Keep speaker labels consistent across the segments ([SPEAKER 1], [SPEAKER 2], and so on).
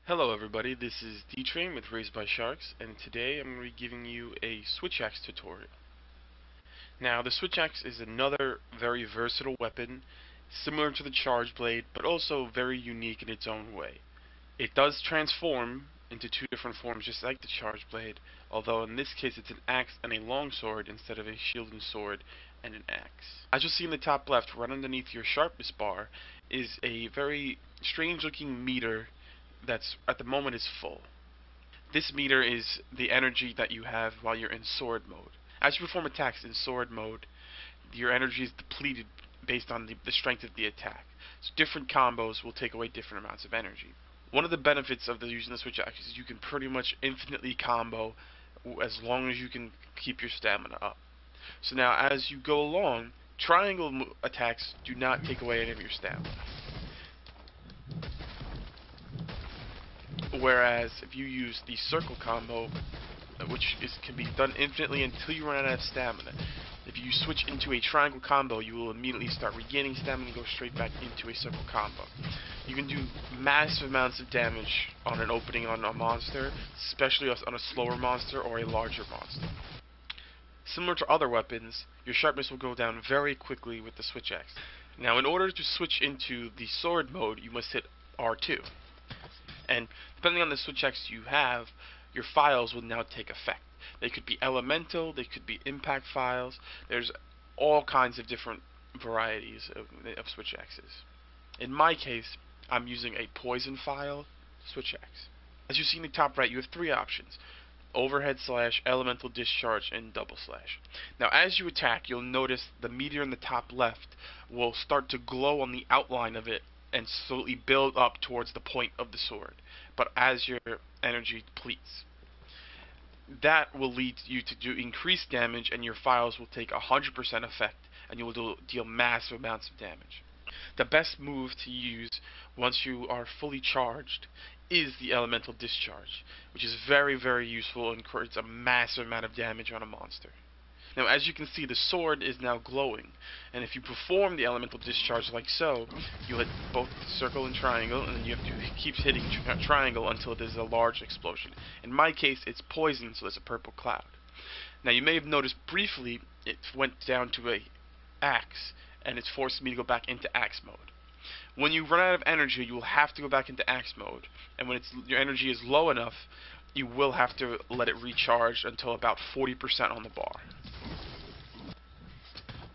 [SPEAKER 1] Hello everybody, this is D-Train with Raised by Sharks, and today I'm going to be giving you a switchaxe tutorial. Now, the switchaxe is another very versatile weapon, similar to the charge blade, but also very unique in its own way. It does transform into two different forms just like the charge blade, although in this case it's an axe and a longsword instead of a shield and sword and an axe. As you'll see in the top left, right underneath your sharpness bar, is a very strange looking meter that's at the moment is full. This meter is the energy that you have while you're in sword mode. As you perform attacks in sword mode, your energy is depleted based on the strength of the attack. So different combos will take away different amounts of energy. One of the benefits of using the switchaxe is you can pretty much infinitely combo as long as you can keep your stamina up. So now as you go along, triangle attacks do not take away any of your stamina. Whereas if you use the circle combo, which can be done infinitely until you run out of stamina, if you switch into a triangle combo, you will immediately start regaining stamina and go straight back into a circle combo. You can do massive amounts of damage on an opening on a monster, especially on a slower monster or a larger monster. Similar to other weapons, your sharpness will go down very quickly with the switchaxe. Now, in order to switch into the sword mode, you must hit R2. And depending on the switchaxe you have, your phials will now take effect. They could be elemental, they could be impact phials. There's all kinds of different varieties of switchaxes. In my case, I'm using a poison phial switchaxe. As you see in the top right, you have three options: overhead slash, elemental discharge, and double slash. Now as you attack, you'll notice the meter in the top left will start to glow on the outline of it and slowly build up towards the point of the sword, but as your energy depletes. That will lead you to do increased damage, and your phials will take 100% effect, and you will deal massive amounts of damage. The best move to use once you are fully charged is the elemental discharge, which is very, very useful and creates a massive amount of damage on a monster. Now, as you can see, the sword is now glowing, and if you perform the elemental discharge like so, you hit both circle and triangle, and then you have to keep hitting triangle until there's a large explosion. In my case, it's poison, so there's a purple cloud. Now, you may have noticed briefly it went down to a axe, and it's forced me to go back into axe mode. When you run out of energy, you will have to go back into axe mode, and when your energy is low enough, you will have to let it recharge until about 40% on the bar.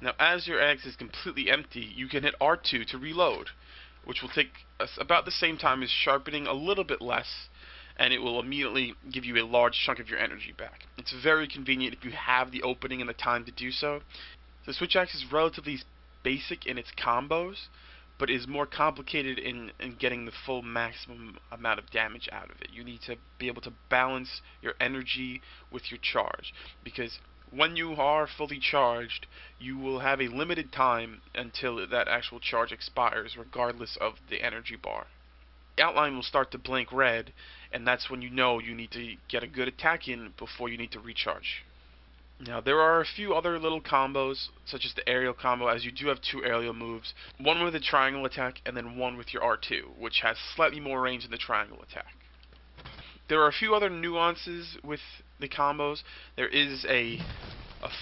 [SPEAKER 1] Now, as your axe is completely empty, you can hit R2 to reload, which will take about the same time as sharpening, a little bit less, and it will immediately give you a large chunk of your energy back. It's very convenient if you have the opening and the time to do so. The switchaxe is relatively basic in its combos, but is more complicated in getting the full maximum amount of damage out of it. You need to be able to balance your energy with your charge, because when you are fully charged, you will have a limited time until that actual charge expires, regardless of the energy bar. The outline will start to blink red, and that's when you know you need to get a good attack in before you need to recharge. Now, there are a few other little combos, such as the aerial combo, as you do have two aerial moves, one with a triangle attack and then one with your R2, which has slightly more range than the triangle attack. There are a few other nuances with the combos. There is a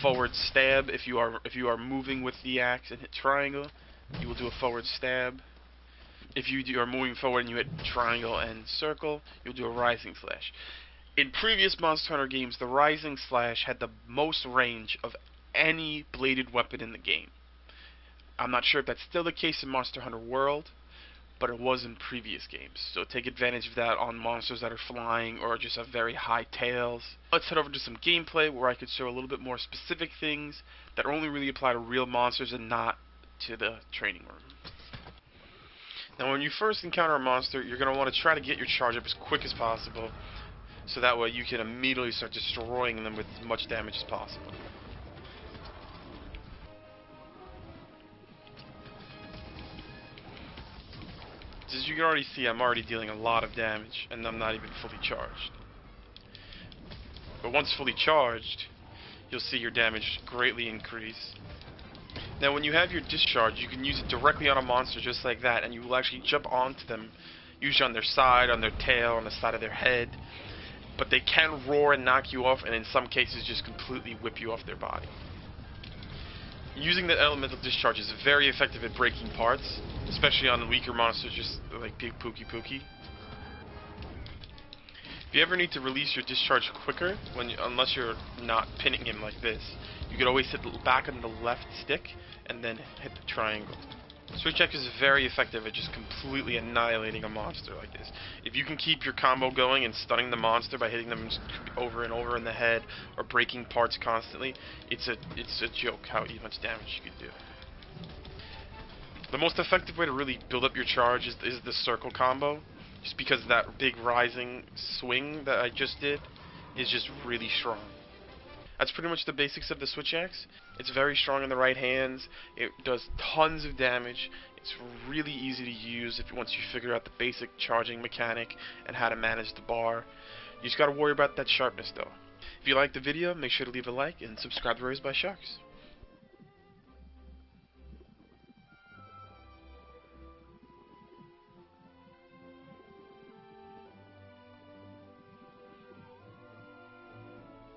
[SPEAKER 1] forward stab. If you are moving with the axe and hit triangle, you will do a forward stab. If you are moving forward and you hit triangle and circle, you'll do a rising slash. In previous Monster Hunter games, the rising slash had the most range of any bladed weapon in the game. I'm not sure if that's still the case in Monster Hunter World, but it was in previous games. So take advantage of that on monsters that are flying or just have very high tails. Let's head over to some gameplay where I could show a little bit more specific things that only really apply to real monsters and not to the training room. Now, when you first encounter a monster, you're going to want to try to get your charge up as quick as possible, so that way you can immediately start destroying them with as much damage as possible. As you can already see, I'm already dealing a lot of damage, and I'm not even fully charged. But once fully charged, you'll see your damage greatly increase. Now, when you have your discharge, you can use it directly on a monster just like that, and you will actually jump onto them usually on their side, on their tail, on the side of their head. But they can roar and knock you off, and in some cases just completely whip you off their body. Using the elemental discharge is very effective at breaking parts, especially on weaker monsters just like Big Pookie. If you ever need to release your discharge quicker, unless you're not pinning him like this, you could always hit back on the left stick and then hit the triangle. Switchaxe is very effective at just completely annihilating a monster like this. If you can keep your combo going and stunning the monster by hitting them over and over in the head or breaking parts constantly, it's a joke how much damage you can do. The most effective way to really build up your charge is the circle combo, just because that big rising swing that I just did is just really strong. That's pretty much the basics of the switchaxe. It's very strong in the right hands. It does tons of damage. It's really easy to use once you figure out the basic charging mechanic and how to manage the bar. You just gotta worry about that sharpness though. If you liked the video, make sure to leave a like and subscribe to Raised by Sharks.